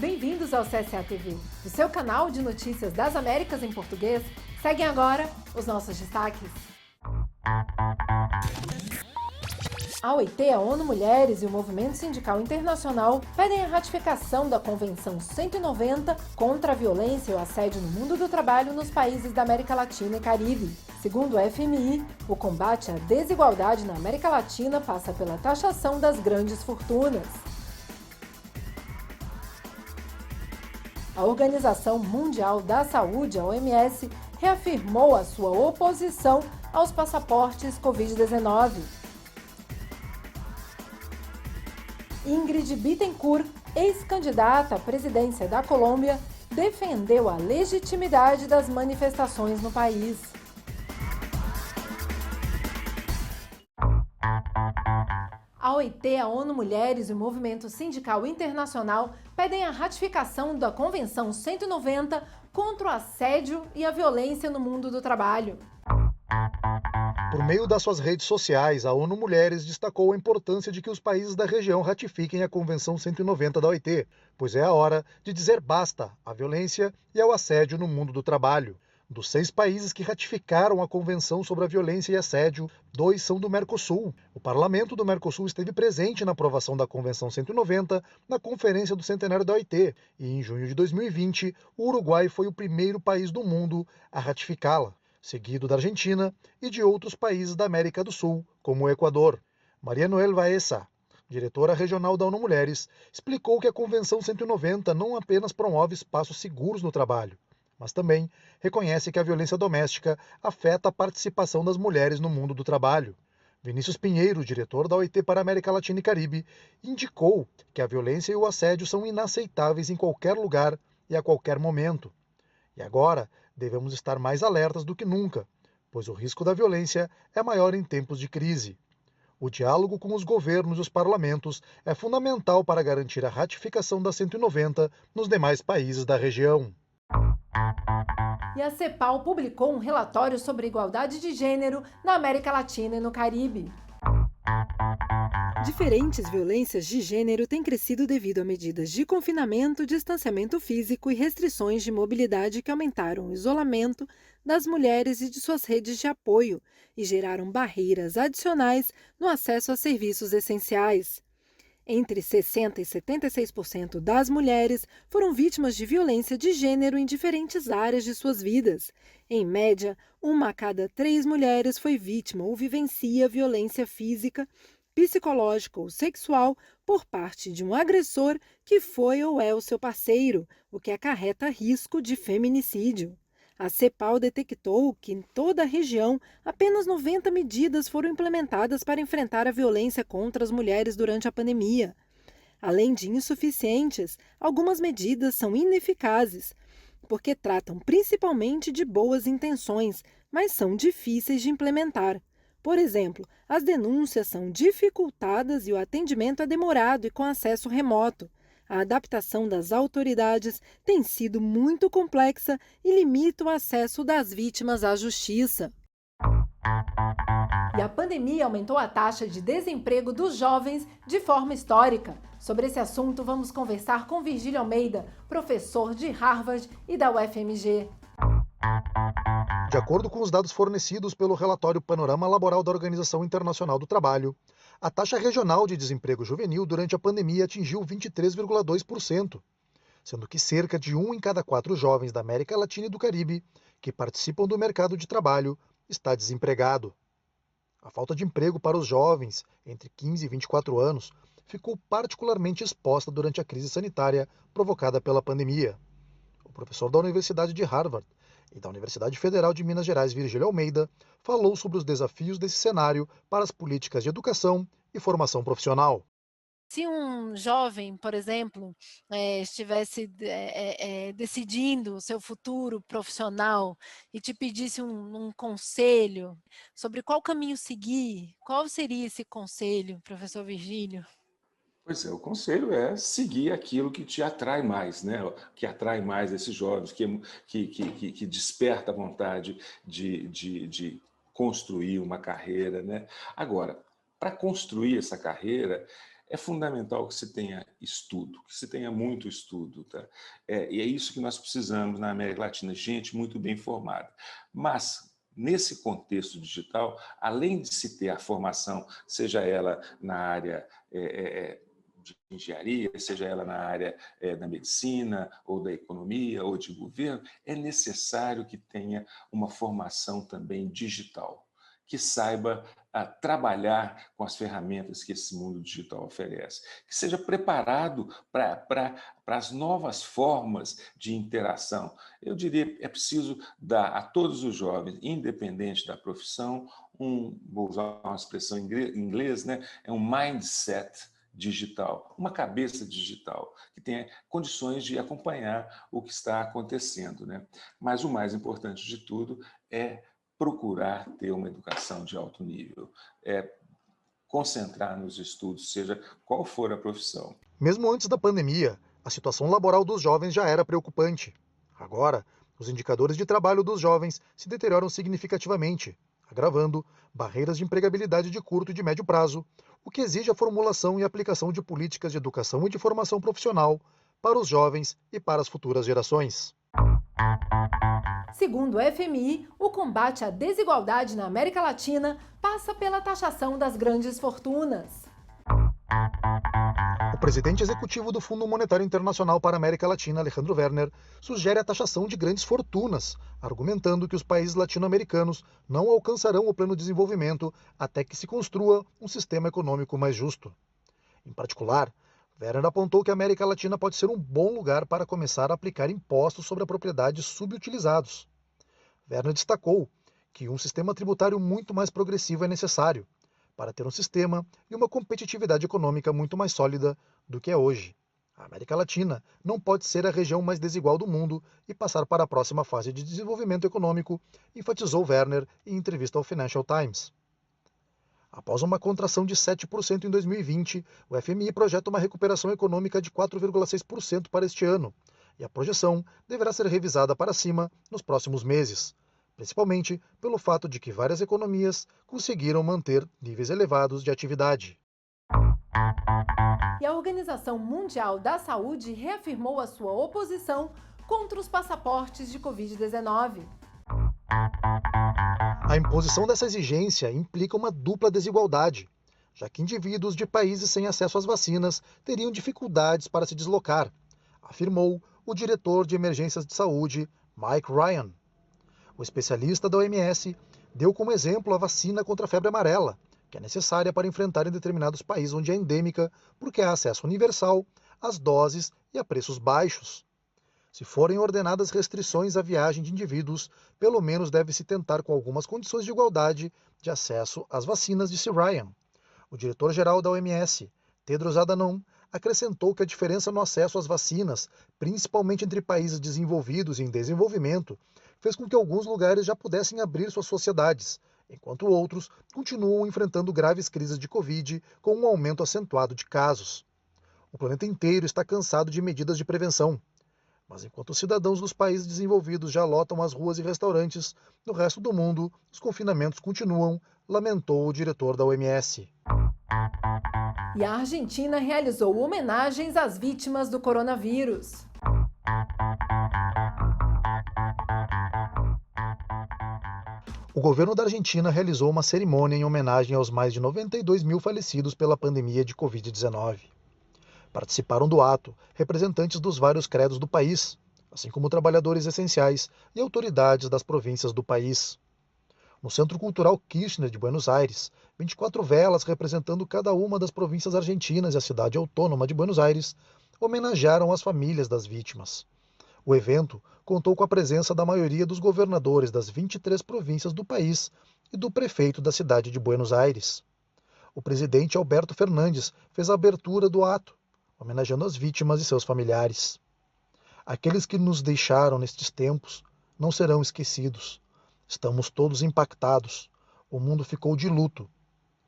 Bem-vindos ao CSA TV, o seu canal de notícias das Américas em português. Seguem agora os nossos destaques. A OIT, a ONU Mulheres e o Movimento Sindical Internacional pedem a ratificação da Convenção 190 contra a violência e o assédio no mundo do trabalho nos países da América Latina e Caribe. Segundo o FMI, o combate à desigualdade na América Latina passa pela taxação das grandes fortunas. A Organização Mundial da Saúde, a OMS, reafirmou a sua oposição aos passaportes Covid-19. Ingrid Betancourt, ex-candidata à presidência da Colômbia, defendeu a legitimidade das manifestações no país. A OIT, a ONU Mulheres e o Movimento Sindical Internacional pedem a ratificação da Convenção 190 contra o assédio e a violência no mundo do trabalho. Por meio das suas redes sociais, a ONU Mulheres destacou a importância de que os países da região ratifiquem a Convenção 190 da OIT, pois é a hora de dizer basta à violência e ao assédio no mundo do trabalho. Dos 6 países que ratificaram a Convenção sobre a Violência e Assédio, 2 são do Mercosul. O Parlamento do Mercosul esteve presente na aprovação da Convenção 190 na Conferência do Centenário da OIT e, em junho de 2020, o Uruguai foi o primeiro país do mundo a ratificá-la, seguido da Argentina e de outros países da América do Sul, como o Equador. Maria Noel Baeza, diretora regional da ONU Mulheres, explicou que a Convenção 190 não apenas promove espaços seguros no trabalho, mas também reconhece que a violência doméstica afeta a participação das mulheres no mundo do trabalho. Vinícius Pinheiro, diretor da OIT para a América Latina e Caribe, indicou que a violência e o assédio são inaceitáveis em qualquer lugar e a qualquer momento. E agora, devemos estar mais alertas do que nunca, pois o risco da violência é maior em tempos de crise. O diálogo com os governos e os parlamentos é fundamental para garantir a ratificação da 190 nos demais países da região. E a CEPAL publicou um relatório sobre igualdade de gênero na América Latina e no Caribe. Diferentes violências de gênero têm crescido devido a medidas de confinamento, distanciamento físico e restrições de mobilidade que aumentaram o isolamento das mulheres e de suas redes de apoio e geraram barreiras adicionais no acesso a serviços essenciais. Entre 60% e 76% das mulheres foram vítimas de violência de gênero em diferentes áreas de suas vidas. Em média, 1 a cada 3 mulheres foi vítima ou vivencia violência física, psicológica ou sexual por parte de um agressor que foi ou é o seu parceiro, o que acarreta risco de feminicídio. A CEPAL detectou que em toda a região, apenas 90 medidas foram implementadas para enfrentar a violência contra as mulheres durante a pandemia. Além de insuficientes, algumas medidas são ineficazes, porque tratam principalmente de boas intenções, mas são difíceis de implementar. Por exemplo, as denúncias são dificultadas e o atendimento é demorado e com acesso remoto. A adaptação das autoridades tem sido muito complexa e limita o acesso das vítimas à justiça. E a pandemia aumentou a taxa de desemprego dos jovens de forma histórica. Sobre esse assunto, vamos conversar com Virgílio Almeida, professor de Harvard e da UFMG. De acordo com os dados fornecidos pelo relatório Panorama Laboral da Organização Internacional do Trabalho, a taxa regional de desemprego juvenil durante a pandemia atingiu 23,2%, sendo que cerca de 1 em cada 4 jovens da América Latina e do Caribe que participam do mercado de trabalho está desempregado. A falta de emprego para os jovens entre 15 e 24 anos ficou particularmente exposta durante a crise sanitária provocada pela pandemia. O professor da Universidade de Harvard e da Universidade Federal de Minas Gerais, Virgílio Almeida, falou sobre os desafios desse cenário para as políticas de educação e formação profissional. Se um jovem, por exemplo, estivesse decidindo o seu futuro profissional e te pedisse um conselho sobre qual caminho seguir, qual seria esse conselho, professor Virgílio? Pois é, o conselho é seguir aquilo que te atrai mais, né? Que atrai mais esses jovens, que desperta a vontade de construir uma carreira, né? Agora, para construir essa carreira, é fundamental que se tenha estudo, que se tenha muito estudo, tá? E é isso que nós precisamos na América Latina, gente muito bem formada. Mas, nesse contexto digital, além de se ter a formação, seja ela na área de engenharia, seja ela na área da medicina, ou da economia, ou de governo, é necessário que tenha uma formação também digital, que saiba trabalhar com as ferramentas que esse mundo digital oferece, que seja preparado para as novas formas de interação. Eu diria que é preciso dar a todos os jovens, independente da profissão, vou usar uma expressão em inglês, né? É um mindset digital, uma cabeça digital, que tenha condições de acompanhar o que está acontecendo, né? Mas o mais importante de tudo é procurar ter uma educação de alto nível, concentrar nos estudos, seja qual for a profissão. Mesmo antes da pandemia, a situação laboral dos jovens já era preocupante. Agora, os indicadores de trabalho dos jovens se deterioram significativamente, agravando barreiras de empregabilidade de curto e de médio prazo, o que exige a formulação e aplicação de políticas de educação e de formação profissional para os jovens e para as futuras gerações. Segundo o FMI, o combate à desigualdade na América Latina passa pela taxação das grandes fortunas. O presidente executivo do Fundo Monetário Internacional para a América Latina, Alejandro Werner, sugere a taxação de grandes fortunas, argumentando que os países latino-americanos não alcançarão o pleno desenvolvimento até que se construa um sistema econômico mais justo. Em particular, Werner apontou que a América Latina pode ser um bom lugar para começar a aplicar impostos sobre a propriedade subutilizados. Werner destacou que um sistema tributário muito mais progressivo é necessário para ter um sistema e uma competitividade econômica muito mais sólida do que é hoje. A América Latina não pode ser a região mais desigual do mundo e passar para a próxima fase de desenvolvimento econômico, enfatizou Werner em entrevista ao Financial Times. Após uma contração de 7% em 2020, o FMI projeta uma recuperação econômica de 4,6% para este ano, e a projeção deverá ser revisada para cima nos próximos meses, principalmente pelo fato de que várias economias conseguiram manter níveis elevados de atividade. E a Organização Mundial da Saúde reafirmou a sua oposição contra os passaportes de Covid-19. A imposição dessa exigência implica uma dupla desigualdade, já que indivíduos de países sem acesso às vacinas teriam dificuldades para se deslocar, afirmou o diretor de emergências de saúde, Mike Ryan. O especialista da OMS deu como exemplo a vacina contra a febre amarela, que é necessária para enfrentar em determinados países onde é endêmica, porque há acesso universal às doses e a preços baixos. Se forem ordenadas restrições à viagem de indivíduos, pelo menos deve-se tentar com algumas condições de igualdade de acesso às vacinas, disse Ryan. O diretor-geral da OMS, Tedros Adhanom, acrescentou que a diferença no acesso às vacinas, principalmente entre países desenvolvidos e em desenvolvimento, fez com que alguns lugares já pudessem abrir suas sociedades, enquanto outros continuam enfrentando graves crises de Covid com um aumento acentuado de casos. O planeta inteiro está cansado de medidas de prevenção. Mas enquanto os cidadãos dos países desenvolvidos já lotam as ruas e restaurantes, no resto do mundo, os confinamentos continuam, lamentou o diretor da OMS. E a Argentina realizou homenagens às vítimas do coronavírus. O governo da Argentina realizou uma cerimônia em homenagem aos mais de 92 mil falecidos pela pandemia de Covid-19. Participaram do ato representantes dos vários credos do país, assim como trabalhadores essenciais e autoridades das províncias do país. No Centro Cultural Kirchner de Buenos Aires, 24 velas representando cada uma das províncias argentinas e a cidade autônoma de Buenos Aires homenagearam as famílias das vítimas. O evento contou com a presença da maioria dos governadores das 23 províncias do país e do prefeito da cidade de Buenos Aires. O presidente Alberto Fernandes fez a abertura do ato, homenageando as vítimas e seus familiares. Aqueles que nos deixaram nestes tempos não serão esquecidos. Estamos todos impactados. O mundo ficou de luto.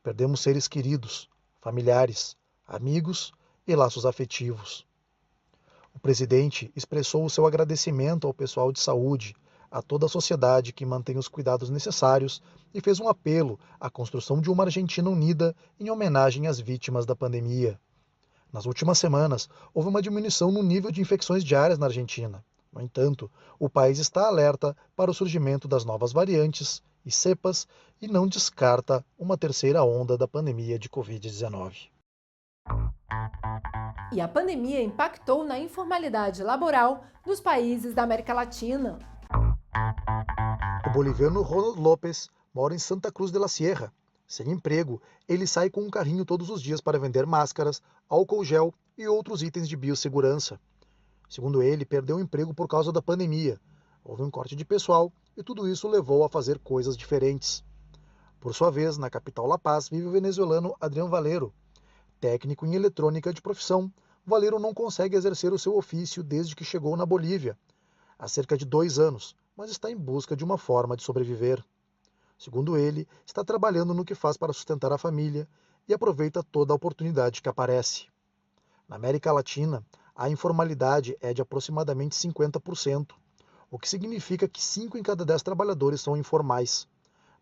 Perdemos seres queridos, familiares, amigos e laços afetivos. O presidente expressou o seu agradecimento ao pessoal de saúde, a toda a sociedade que mantém os cuidados necessários e fez um apelo à construção de uma Argentina unida em homenagem às vítimas da pandemia. Nas últimas semanas, houve uma diminuição no nível de infecções diárias na Argentina. No entanto, o país está alerta para o surgimento das novas variantes e cepas e não descarta uma terceira onda da pandemia de Covid-19. E a pandemia impactou na informalidade laboral dos países da América Latina. O boliviano Ronald Lopes mora em Santa Cruz de la Sierra. Sem emprego, ele sai com um carrinho todos os dias para vender máscaras, álcool gel e outros itens de biossegurança. Segundo ele, perdeu o emprego por causa da pandemia. Houve um corte de pessoal e tudo isso levou a fazer coisas diferentes. Por sua vez, na capital La Paz, vive o venezuelano Adrián Valero. Técnico em eletrônica de profissão, Valero não consegue exercer o seu ofício desde que chegou na Bolívia, há cerca de 2 anos, mas está em busca de uma forma de sobreviver. Segundo ele, está trabalhando no que faz para sustentar a família e aproveita toda a oportunidade que aparece. Na América Latina, a informalidade é de aproximadamente 50%, o que significa que 5 em cada 10 trabalhadores são informais.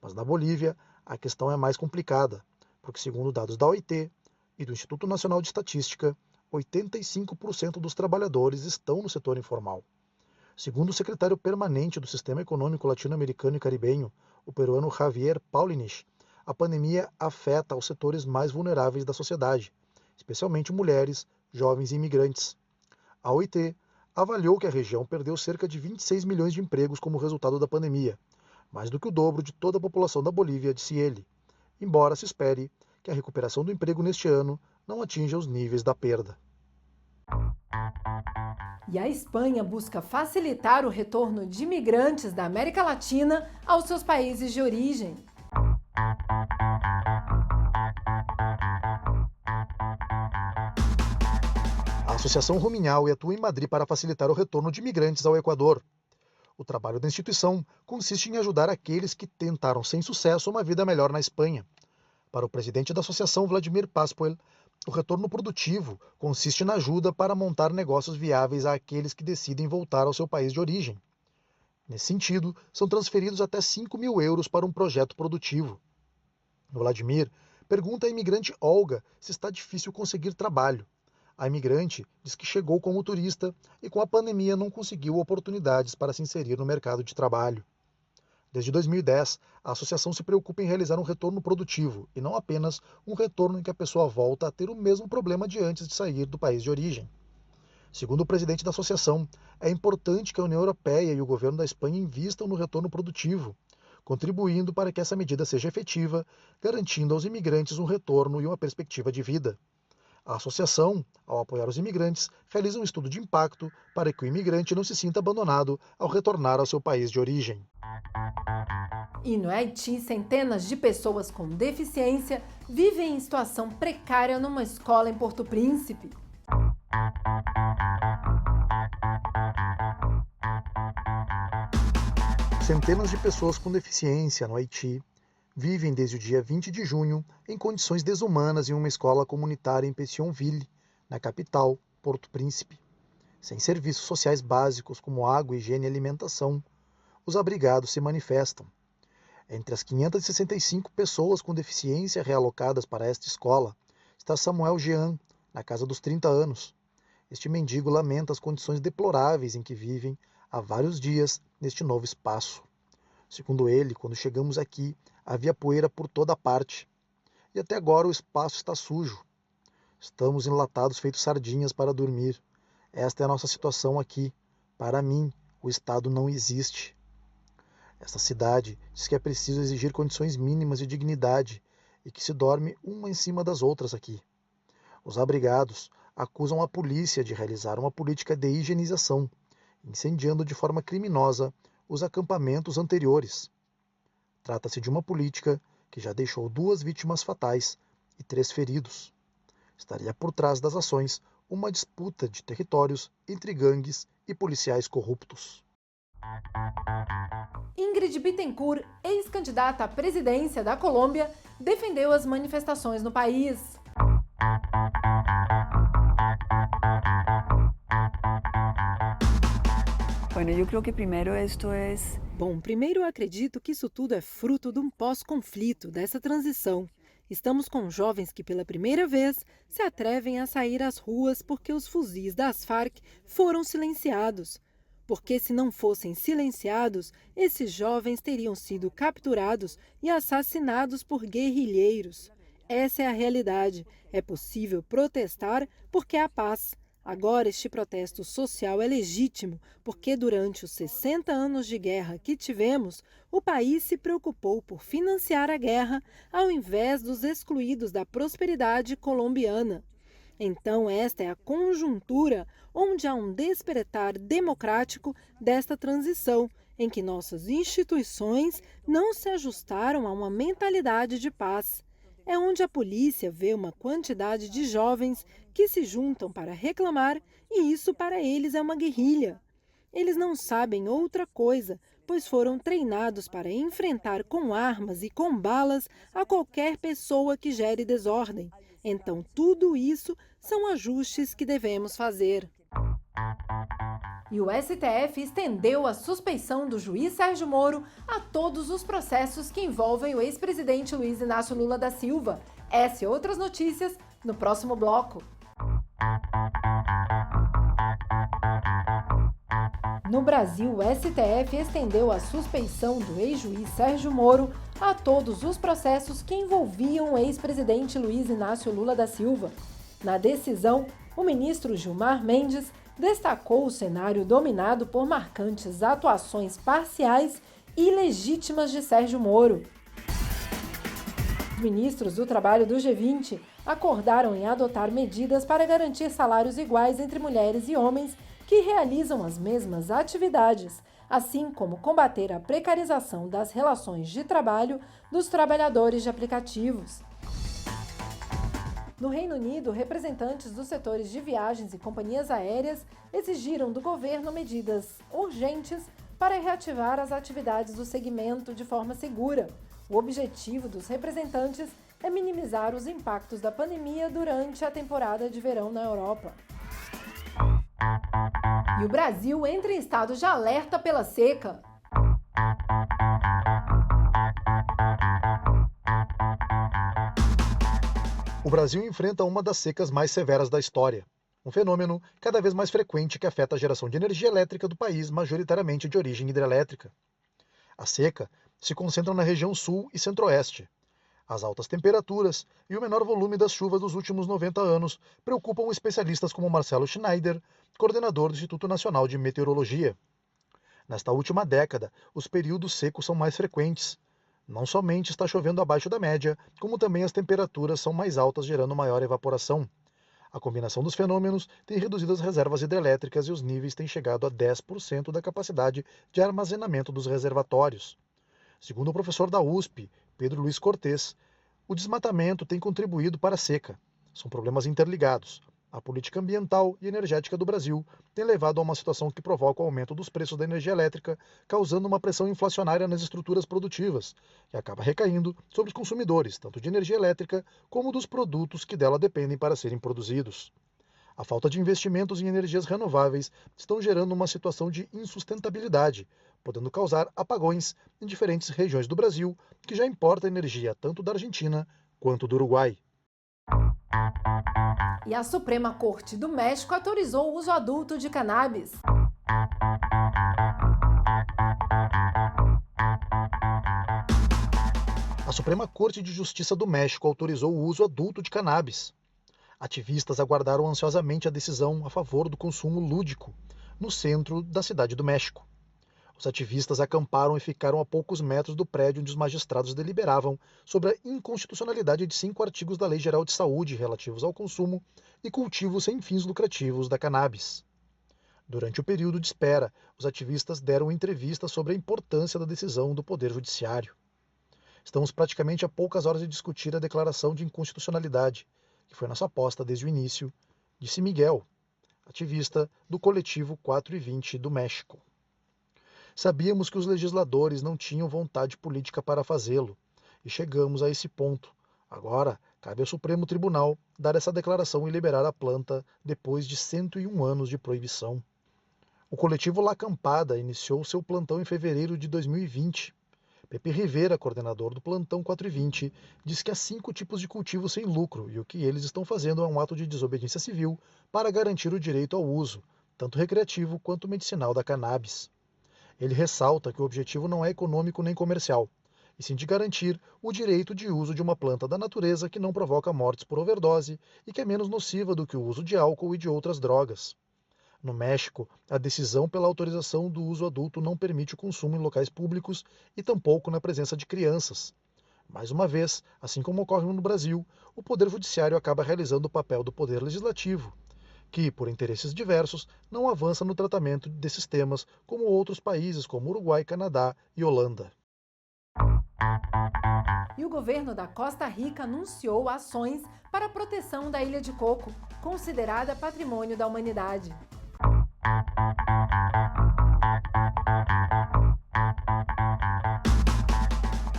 Mas na Bolívia, a questão é mais complicada, porque segundo dados da OIT e do Instituto Nacional de Estatística, 85% dos trabalhadores estão no setor informal. Segundo o secretário permanente do Sistema Econômico Latino-Americano e Caribenho, o peruano Javier Paulinich, a pandemia afeta os setores mais vulneráveis da sociedade, especialmente mulheres, jovens e imigrantes. A OIT avaliou que a região perdeu cerca de 26 milhões de empregos como resultado da pandemia, mais do que o dobro de toda a população da Bolívia, disse ele, embora se espere que a recuperação do emprego neste ano não atinja os níveis da perda. E a Espanha busca facilitar o retorno de imigrantes da América Latina aos seus países de origem. A Associação Ruminhaui atua em Madrid para facilitar o retorno de imigrantes ao Equador. O trabalho da instituição consiste em ajudar aqueles que tentaram sem sucesso uma vida melhor na Espanha. Para o presidente da associação, Vladimir Pascual, o retorno produtivo consiste na ajuda para montar negócios viáveis àqueles que decidem voltar ao seu país de origem. Nesse sentido, são transferidos até 5 mil euros para um projeto produtivo. Vladimir pergunta à imigrante Olga se está difícil conseguir trabalho. A imigrante diz que chegou como turista e com a pandemia não conseguiu oportunidades para se inserir no mercado de trabalho. Desde 2010, a associação se preocupa em realizar um retorno produtivo e não apenas um retorno em que a pessoa volta a ter o mesmo problema de antes de sair do país de origem. Segundo o presidente da associação, é importante que a União Europeia e o governo da Espanha invistam no retorno produtivo, contribuindo para que essa medida seja efetiva, garantindo aos imigrantes um retorno e uma perspectiva de vida. A associação, ao apoiar os imigrantes, realiza um estudo de impacto para que o imigrante não se sinta abandonado ao retornar ao seu país de origem. E no Haiti, centenas de pessoas com deficiência vivem em situação precária numa escola em Porto Príncipe. Centenas de pessoas com deficiência no Haiti vivem desde o dia 20 de junho em condições desumanas em uma escola comunitária em Pétionville, na capital, Porto Príncipe. Sem serviços sociais básicos como água, higiene e alimentação, os abrigados se manifestam. Entre as 565 pessoas com deficiência realocadas para esta escola está Samuel Jean, na casa dos 30 anos. Este mendigo lamenta as condições deploráveis em que vivem há vários dias neste novo espaço. Segundo ele, quando chegamos aqui, havia poeira por toda parte. E até agora o espaço está sujo. Estamos enlatados feitos sardinhas para dormir. Esta é a nossa situação aqui. Para mim, o Estado não existe. Esta cidade diz que é preciso exigir condições mínimas de dignidade e que se dorme uma em cima das outras aqui. Os abrigados acusam a polícia de realizar uma política de higienização, incendiando de forma criminosa os acampamentos anteriores. Trata-se de uma política que já deixou 2 vítimas fatais e 3 feridos. Estaria por trás das ações uma disputa de territórios entre gangues e policiais corruptos. Ingrid Bittencourt, ex-candidata à presidência da Colômbia, defendeu as manifestações no país. Bueno, yo creo que primero esto Bom, primeiro eu acredito que isso tudo é fruto de um pós-conflito, dessa transição. Estamos com jovens que pela primeira vez se atrevem a sair às ruas porque os fuzis das Farc foram silenciados. Porque se não fossem silenciados, esses jovens teriam sido capturados e assassinados por guerrilheiros. Essa é a realidade. É possível protestar porque há paz. Agora, este protesto social é legítimo, porque durante os 60 anos de guerra que tivemos, o país se preocupou por financiar a guerra, ao invés dos excluídos da prosperidade colombiana. Então, esta é a conjuntura onde há um despertar democrático desta transição, em que nossas instituições não se ajustaram a uma mentalidade de paz. É onde a polícia vê uma quantidade de jovens que se juntam para reclamar e isso para eles é uma guerrilha. Eles não sabem outra coisa, pois foram treinados para enfrentar com armas e com balas a qualquer pessoa que gere desordem. Então, tudo isso são ajustes que devemos fazer. E o STF estendeu a suspeição do juiz Sérgio Moro a todos os processos que envolvem o ex-presidente Luiz Inácio Lula da Silva. Essa e outras notícias no próximo bloco. No Brasil, o STF estendeu a suspeição do ex-juiz Sérgio Moro a todos os processos que envolviam o ex-presidente Luiz Inácio Lula da Silva. Na decisão, o ministro Gilmar Mendes destacou o cenário dominado por marcantes atuações parciais e ilegítimas de Sérgio Moro. Os ministros do Trabalho do G20 acordaram em adotar medidas para garantir salários iguais entre mulheres e homens que realizam as mesmas atividades, assim como combater a precarização das relações de trabalho dos trabalhadores de aplicativos. No Reino Unido, representantes dos setores de viagens e companhias aéreas exigiram do governo medidas urgentes para reativar as atividades do segmento de forma segura. O objetivo dos representantes é minimizar os impactos da pandemia durante a temporada de verão na Europa. E o Brasil entra em estado de alerta pela seca. O Brasil enfrenta uma das secas mais severas da história, um fenômeno cada vez mais frequente que afeta a geração de energia elétrica do país, majoritariamente de origem hidrelétrica. A seca se concentra na região sul e centro-oeste. As altas temperaturas e o menor volume das chuvas dos últimos 90 anos preocupam especialistas como Marcelo Schneider, coordenador do Instituto Nacional de Meteorologia. Nesta última década, os períodos secos são mais frequentes. Não somente está chovendo abaixo da média, como também as temperaturas são mais altas, gerando maior evaporação. A combinação dos fenômenos tem reduzido as reservas hidrelétricas e os níveis têm chegado a 10% da capacidade de armazenamento dos reservatórios. Segundo o professor da USP, Pedro Luiz Cortes, o desmatamento tem contribuído para a seca. São problemas interligados. A política ambiental e energética do Brasil tem levado a uma situação que provoca o aumento dos preços da energia elétrica, causando uma pressão inflacionária nas estruturas produtivas, que acaba recaindo sobre os consumidores, tanto de energia elétrica como dos produtos que dela dependem para serem produzidos. A falta de investimentos em energias renováveis estão gerando uma situação de insustentabilidade, podendo causar apagões em diferentes regiões do Brasil, que já importa energia tanto da Argentina quanto do Uruguai. E a Suprema Corte do México autorizou o uso adulto de cannabis. A Suprema Corte de Justiça do México autorizou o uso adulto de cannabis. Ativistas aguardaram ansiosamente a decisão a favor do consumo lúdico, no centro da cidade do México. Os ativistas acamparam e ficaram a poucos metros do prédio onde os magistrados deliberavam sobre a inconstitucionalidade de 5 artigos da Lei Geral de Saúde relativos ao consumo e cultivo sem fins lucrativos da cannabis. Durante o período de espera, os ativistas deram entrevistas sobre a importância da decisão do Poder Judiciário. Estamos praticamente a poucas horas de discutir a declaração de inconstitucionalidade, que foi nossa aposta desde o início, disse Miguel, ativista do coletivo 4/20 do México. Sabíamos que os legisladores não tinham vontade política para fazê-lo, e chegamos a esse ponto. Agora, cabe ao Supremo Tribunal dar essa declaração e liberar a planta depois de 101 anos de proibição. O coletivo La Acampada iniciou seu plantão em fevereiro de 2020. Pepe Rivera, coordenador do Plantão 420, diz que há 5 tipos de cultivo sem lucro e o que eles estão fazendo é um ato de desobediência civil para garantir o direito ao uso, tanto recreativo quanto medicinal da cannabis. Ele ressalta que o objetivo não é econômico nem comercial, e sim de garantir o direito de uso de uma planta da natureza que não provoca mortes por overdose e que é menos nociva do que o uso de álcool e de outras drogas. No México, a decisão pela autorização do uso adulto não permite o consumo em locais públicos e tampouco na presença de crianças. Mais uma vez, assim como ocorre no Brasil, o Poder Judiciário acaba realizando o papel do Poder Legislativo, que, por interesses diversos, não avança no tratamento desses temas como outros países como Uruguai, Canadá e Holanda. E o governo da Costa Rica anunciou ações para a proteção da Ilha de Coco, considerada patrimônio da humanidade.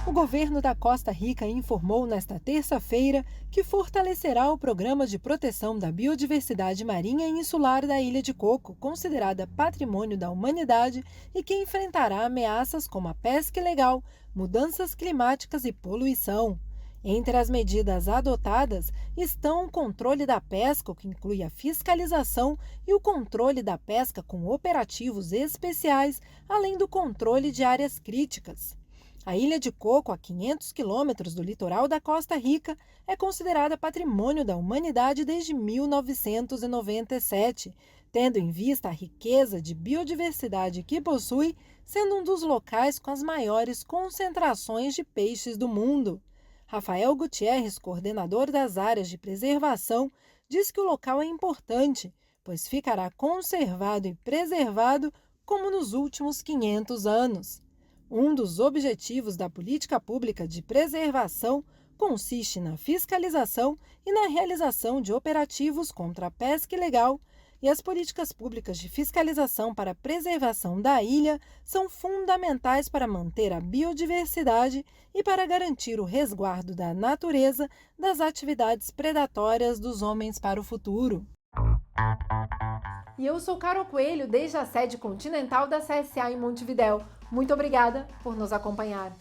O governo da Costa Rica informou nesta terça-feira que fortalecerá o programa de proteção da biodiversidade marinha e insular da Ilha de Coco, considerada patrimônio da humanidade, e que enfrentará ameaças como a pesca ilegal, mudanças climáticas e poluição. Entre as medidas adotadas estão o controle da pesca, o que inclui a fiscalização e o controle da pesca com operativos especiais, além do controle de áreas críticas. A Ilha de Coco, a 500 quilômetros do litoral da Costa Rica, é considerada patrimônio da humanidade desde 1997, tendo em vista a riqueza de biodiversidade que possui, sendo um dos locais com as maiores concentrações de peixes do mundo. Rafael Gutierrez, coordenador das áreas de preservação, diz que o local é importante, pois ficará conservado e preservado como nos últimos 500 anos. Um dos objetivos da política pública de preservação consiste na fiscalização e na realização de operativos contra a pesca ilegal, e as políticas públicas de fiscalização para a preservação da ilha são fundamentais para manter a biodiversidade e para garantir o resguardo da natureza das atividades predatórias dos homens para o futuro. E eu sou Carol Coelho, desde a sede continental da CSA em Montevidéu. Muito obrigada por nos acompanhar.